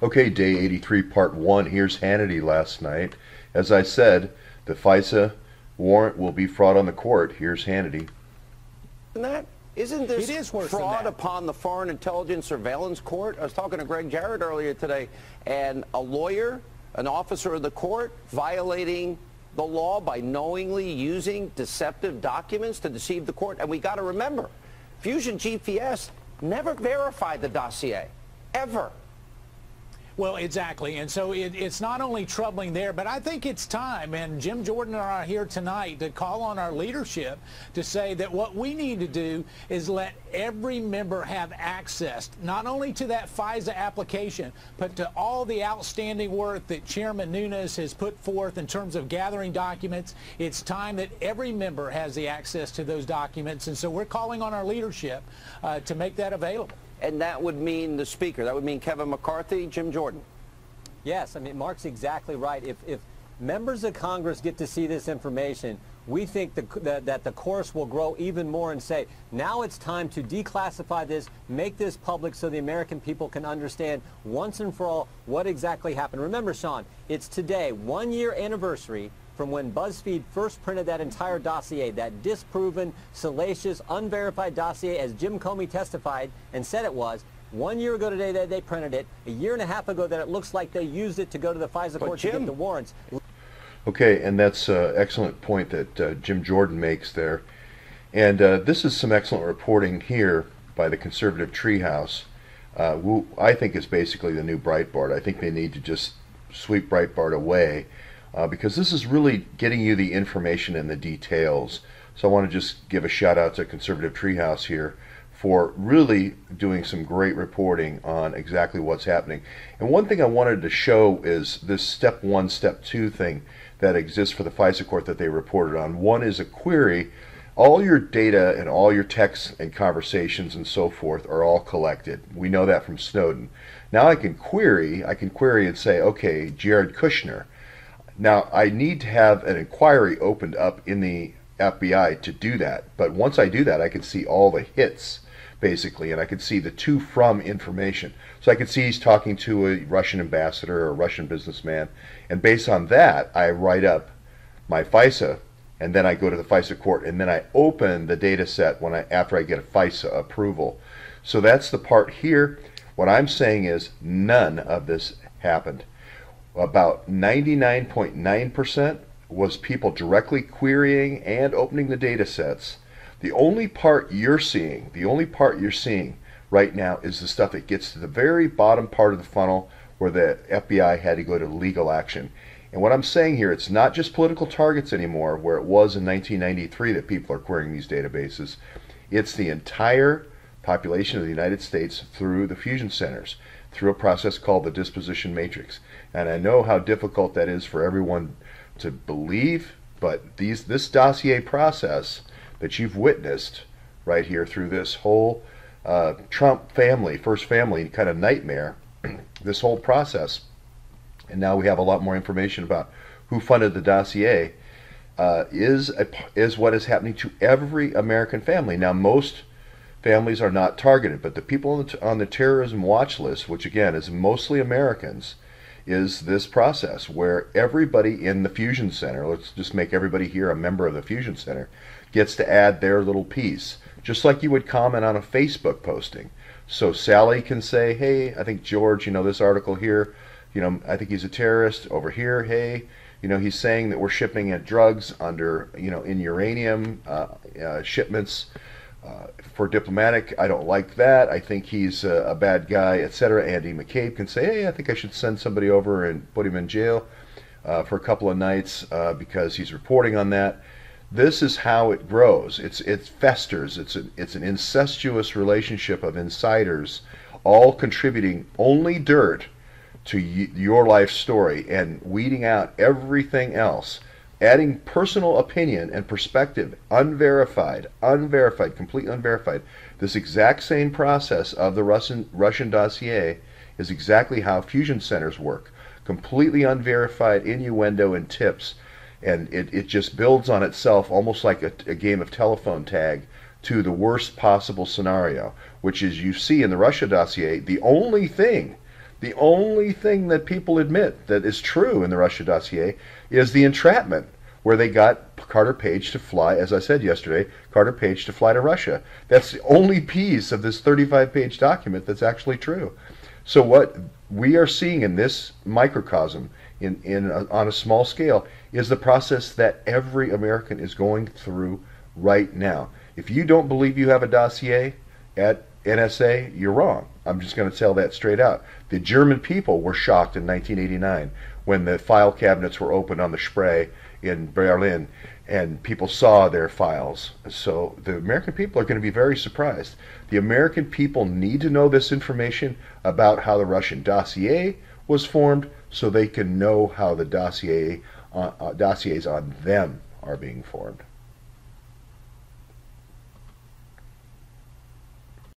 Okay, day 83, part 1. Here's Hannity last night. As I said, the FISA warrant will be fraud on the court. Here's Hannity. Isn't this fraud upon the Foreign Intelligence Surveillance Court? I was talking to Greg Jarrett earlier today, and a lawyer, an officer of the court, violating the law by knowingly using deceptive documents to deceive the court. And we got to remember, Fusion GPS never verified the dossier, ever. Well, exactly. And so it's not only troubling there, but I think it's time, and Jim Jordan and I are here tonight to call on our leadership to say that what we need to do is let every member have access, not only to that FISA application, but to all the outstanding work that Chairman Nunes has put forth in terms of gathering documents. It's time that every member has the access to those documents. And so we're calling on our leadership to make that available. And that would mean the Speaker. That would mean Kevin McCarthy, Jim Jordan. Yes, I mean, Mark's exactly right. If members of Congress get to see this information, we think that the chorus will grow even more and say, now it's time to declassify this, make this public so the American people can understand once and for all what exactly happened. Remember, Sean, it's today, 1 year anniversary from when BuzzFeed first printed that entire dossier, that disproven, salacious, unverified dossier, as Jim Comey testified and said it was. 1 year ago today that they printed it. A year and a half ago that it looks like they used it to go to the FISA court to get the warrants. Okay, and that's an excellent point that Jim Jordan makes there. And this is some excellent reporting here by the conservative treehouse, who I think is basically the new Breitbart. I think they need to just sweep Breitbart away. Because this is really getting you the information and the details. So I want to just give a shout out to Conservative Treehouse here for really doing some great reporting on exactly what's happening. And one thing I wanted to show is this step 1, step 2 thing that exists for the FISA court that they reported on. One is a query. All your data and all your texts and conversations and so forth are all collected. We know that from Snowden. Now I can query and say, okay, Jared Kushner. Now, I need to have an inquiry opened up in the FBI to do that. But once I do that, I can see all the hits, basically, and I can see the to from information. So I can see he's talking to a Russian ambassador or a Russian businessman, and based on that, I write up my FISA, and then I go to the FISA court, and then I open the data set after I get a FISA approval. So that's the part here. What I'm saying is none of this happened. About 99.9% was people directly querying and opening the data sets. The only part you're seeing right now is the stuff that gets to the very bottom part of the funnel where the FBI had to go to legal action. And what I'm saying here, it's not just political targets anymore, where it was in 1993 that people are querying these databases. It's the entire population of the United States through the fusion centers, through a process called the disposition matrix. And I know how difficult that is for everyone to believe, but this dossier process that you've witnessed right here through this whole Trump family, first family kind of nightmare, this whole process, and now we have a lot more information about who funded the dossier, is what is happening to every American family. Now, most families are not targeted, but the people on the terrorism watch list, which again is mostly Americans, is this process where everybody in the Fusion Center, let's just make everybody here a member of the Fusion Center, gets to add their little piece, just like you would comment on a Facebook posting. So Sally can say, hey, I think George, this article here, I think he's a terrorist. Over here, hey, he's saying that we're shipping at drugs under, in uranium shipments. For diplomatic, I don't like that. I think he's a bad guy, etc. Andy McCabe can say, hey, I think I should send somebody over and put him in jail for a couple of nights because he's reporting on that. This is how it grows. It festers. It's an incestuous relationship of insiders, all contributing only dirt to your life story and weeding out everything else. Adding personal opinion and perspective, unverified, completely unverified. This exact same process of the Russian dossier is exactly how fusion centers work. Completely unverified innuendo and tips, and it just builds on itself almost like a game of telephone tag to the worst possible scenario, which is you see in the Russia dossier, the only thing The only thing that people admit that is true in the Russia dossier is the entrapment, where they got Carter Page to fly, as I said yesterday, Carter Page to fly to Russia. That's the only piece of this 35-page document that's actually true. So what we are seeing in this microcosm, on a small scale, is the process that every American is going through right now. If you don't believe you have a dossier at NSA, you're wrong. I'm just going to tell that straight out. The German people were shocked in 1989 when the file cabinets were opened on the Spree in Berlin and people saw their files. So the American people are going to be very surprised. The American people need to know this information about how the Russian dossier was formed so they can know how the dossiers on them are being formed.